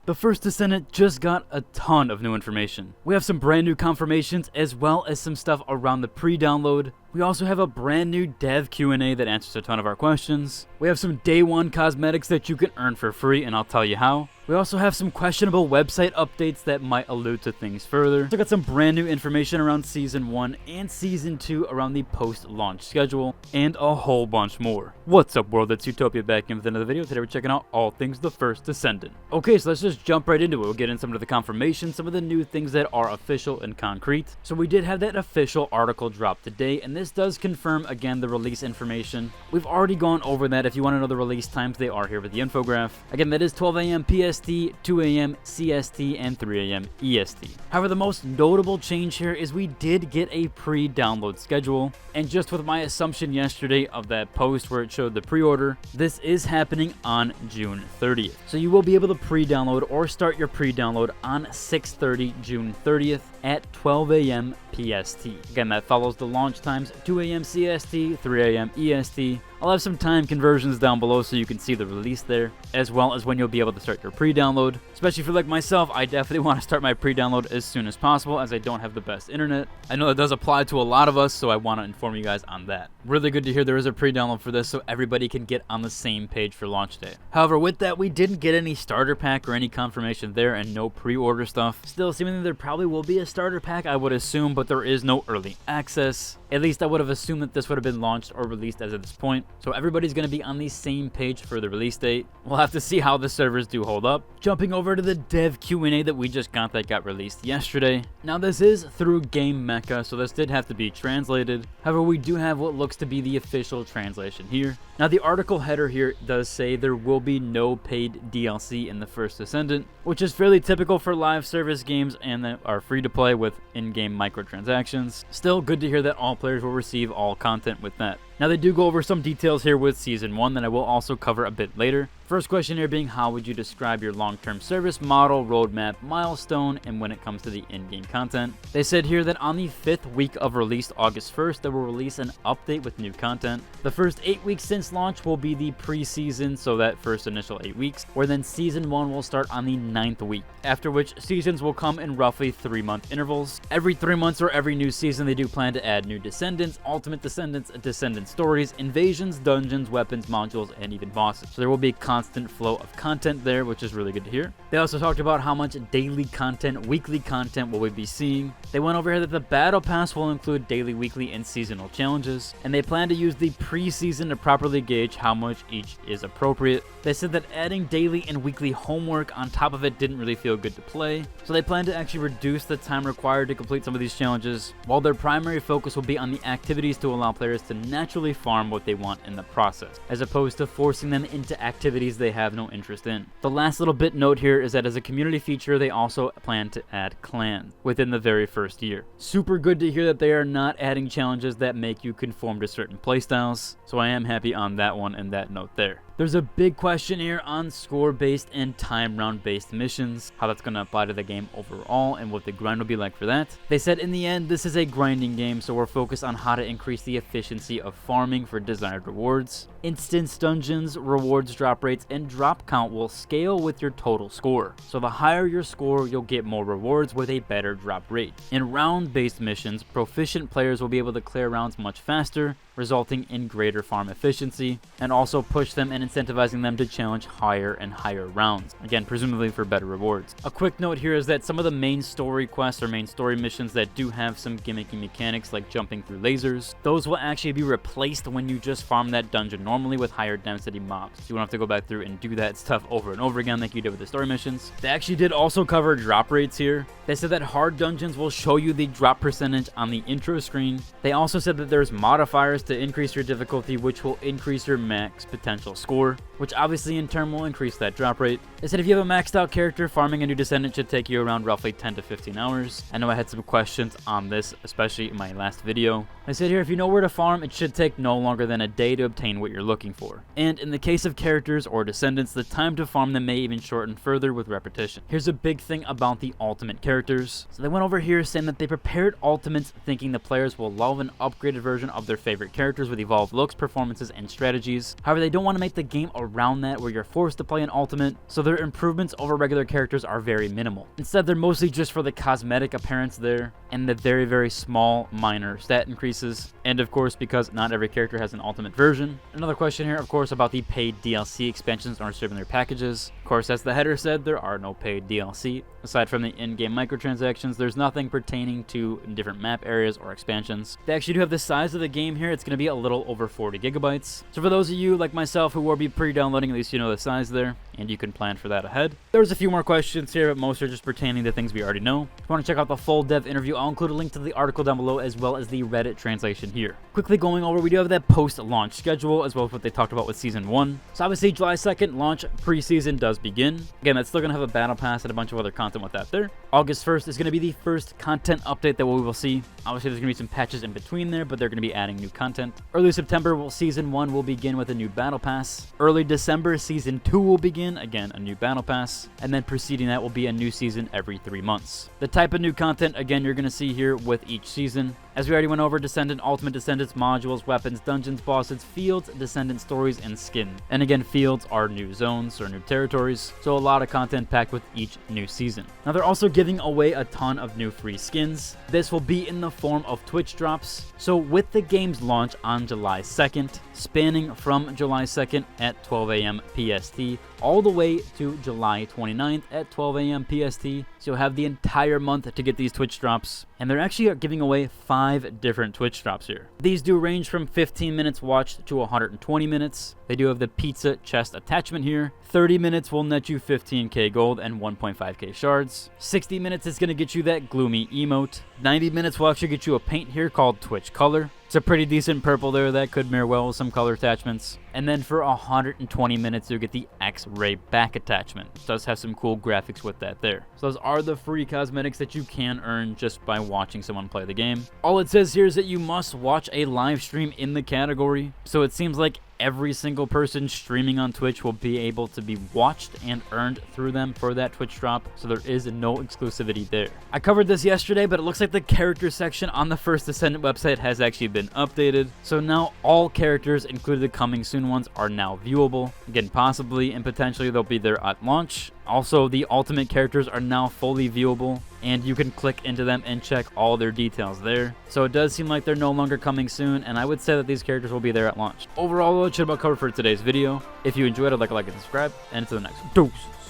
The first Descendant just got a ton of new information. We have some brand new confirmations as well as some stuff around the pre-download. We also have a brand new dev Q&A that answers a ton of our questions. We have some day one cosmetics that you can earn for free, and I'll tell you how. We also have some questionable website updates that might allude to things further. So got some brand new information around Season 1 and Season 2 around the post-launch schedule, and a whole bunch more. What's up world, it's Eutopia back in with another video. Today we're checking out all things the first Descendant. Okay, so let's just jump right into it. We'll get in some of the confirmation, some of the new things that are official and concrete. So we did have that official article drop today, and this does confirm again the release information. We've already gone over that. If you want to know the release times, they are here with the infograph. Again, that is 12 a.m. PST, 2 a.m. CST, and 3 a.m. EST. However, the most notable change here is we did get a pre-download schedule, and just with my assumption yesterday of that post where it showed the pre-order, this is happening on June 30th. So you will be able to pre-download or start your pre-download on 6:30 June 30th at 12 a.m. PST. Again, that follows the launch times, 2 a.m. CST, 3 a.m. EST. I'll have some time conversions down below so you can see the release there, as well as when you'll be able to start your pre-download. Especially for like myself, I definitely want to start my pre-download as soon as possible as I don't have the best internet. I know that does apply to a lot of us, so I want to inform you guys on that. Really good to hear there is a pre-download for this so everybody can get on the same page for launch day. However, with that, we didn't get any starter pack or any confirmation there and no pre-order stuff. Still, seemingly there probably will be a starter pack, I would assume, but there is no early access. At least I would have assumed that this would have been launched or released as of this point. So everybody's going to be on the same page for the release date. We'll have to see how the servers do hold up. Jumping over to the dev Q&A that we just got that got released yesterday. Now this is through Game Mecha, so this did have to be translated. However, we do have what looks to be the official translation here. Now the article header here does say there will be no paid DLC in the first Descendant, which is fairly typical for live service games and that are free to play with in-game microtransactions. Still good to hear that all players will receive all content with that. Now they do go over some details here with Season 1 that I will also cover a bit later. First question here being, how would you describe your long-term service model, roadmap, milestone, and when it comes to the in-game content? They said here that on the 5th week of release, August 1st, they will release an update with new content. The first 8 weeks since launch will be the pre-season, so that first initial 8 weeks, where then Season 1 will start on the 9th week, after which seasons will come in roughly 3-month intervals. Every 3 months or every new season, they do plan to add new Descendants, Ultimate Descendants, Descendant stories, invasions, dungeons, weapons, modules, and even bosses. So there will be a constant flow of content there, which is really good to hear. They also talked about how much daily content, weekly content will we be seeing. They went over here that the battle pass will include daily, weekly, and seasonal challenges, and they plan to use the pre-season to properly gauge how much each is appropriate. They said that adding daily and weekly homework on top of it didn't really feel good to play, so they plan to actually reduce the time required to complete some of these challenges, while their primary focus will be on the activities to allow players to naturally farm what they want in the process, as opposed to forcing them into activities they have no interest in. The last little bit note here is that as a community feature, they also plan to add clans within the very first year. Super good to hear that they are not adding challenges that make you conform to certain playstyles, so I am happy on that one and that note there. There's a big question here on score-based and time round-based missions, how that's going to apply to the game overall and what the grind will be like for that. They said in the end, this is a grinding game, so we're focused on how to increase the efficiency of farming for desired rewards. Instance dungeons, rewards drop rates, and drop count will scale with your total score. So the higher your score, you'll get more rewards with a better drop rate. In round-based missions, proficient players will be able to clear rounds much faster, resulting in greater farm efficiency, and also push them and incentivizing them to challenge higher and higher rounds, again presumably for better rewards. A quick note here is that some of the main story quests or main story missions that do have some gimmicky mechanics like jumping through lasers, those will actually be replaced when you just farm that dungeon normally with higher density mobs. So you won't have to go back through and do that stuff over and over again like you did with the story missions. They actually did also cover drop rates here. They said that hard dungeons will show you the drop percentage on the intro screen. They also said that there's modifiers to increase your difficulty, which will increase your max potential score, which obviously in turn will increase that drop rate. They said if you have a maxed out character, farming a new Descendant should take you around roughly 10 to 15 hours. I know I had some questions on this, especially in my last video. They said here if you know where to farm, it should take no longer than a day to obtain what you're looking for. And in the case of characters or Descendants, the time to farm them may even shorten further with repetition. Here's a big thing about the ultimate characters. So they went over here saying that they prepared ultimates thinking the players will love an upgraded version of their favorite characters with evolved looks, performances, and strategies. However, they don't want to make the game a around that where you're forced to play an ultimate, so their improvements over regular characters are very minimal. Instead, they're mostly just for the cosmetic appearance there and the very, very small minor stat increases. And of course, because not every character has an ultimate version. Another question here, of course, about the paid DLC expansions aren't serving their packages. Of course, as the header said, there are no paid DLC. Aside from the in-game microtransactions, there's nothing pertaining to different map areas or expansions. They actually do have the size of the game here. It's going to be a little over 40 gigabytes. So for those of you like myself who will be pre-downloading, at least you know the size there, and you can plan for that ahead. There's a few more questions here, but most are just pertaining to things we already know. If you want to check out the full dev interview, I'll include a link to the article down below as well as the Reddit translation here. Quickly going over, we do have that post-launch schedule as well as what they talked about with Season 1. So obviously July 2nd, launch pre-season does begin. Again, that's still going to have a battle pass and a bunch of other content with that there. August 1st is going to be the first content update that we will see. Obviously there's going to be some patches in between there, but they're going to be adding new content. Early September, Season 1 will begin with a new battle pass. Early December, Season 2 will begin, again, a new battle pass. And then preceding that will be a new season every 3 months. The type of new content, again, you're going to see here with each season. As we already went over, Descendant, Ultimate Descendants, modules, weapons, dungeons, bosses, fields, Descendant stories, and skin. And again, fields are new zones or new territories, so a lot of content packed with each new season. Now they're also giving away a ton of new free skins. This will be in the form of Twitch drops. So with the game's launch on July 2nd, spanning from July 2nd at 12 a.m. PST all the way to July 29th at 12 a.m. PST. So you'll have the entire month to get these Twitch drops. And they're actually giving away 5 different Twitch drops here. These do range from 15 minutes watched to 120 minutes. They do have the pizza chest attachment here. 30 minutes will net you 15k gold and 1.5k shards. 60 minutes is going to get you that gloomy emote. 90 minutes will actually get you a paint here called Twitch Color. It's a pretty decent purple there that could mirror well with some color attachments. And then for 120 minutes, you'll get the X-Ray back attachment. It does have some cool graphics with that there. So those are the free cosmetics that you can earn just by watching someone play the game. All it says here is that you must watch a live stream in the category. So it seems like every single person streaming on Twitch will be able to be watched and earned through them for that Twitch drop, so there is no exclusivity there. I covered this yesterday, but it looks like the character section on the first Descendant website has actually been updated, so now all characters, including the coming soon ones, are now viewable. Again, possibly and potentially they'll be there at launch. Also, the ultimate characters are now fully viewable, and you can click into them and check all their details there. So it does seem like they're no longer coming soon, and I would say that these characters will be there at launch. Overall, that's about covered for today's video. If you enjoyed it, like and subscribe, and until the next one. Deuces.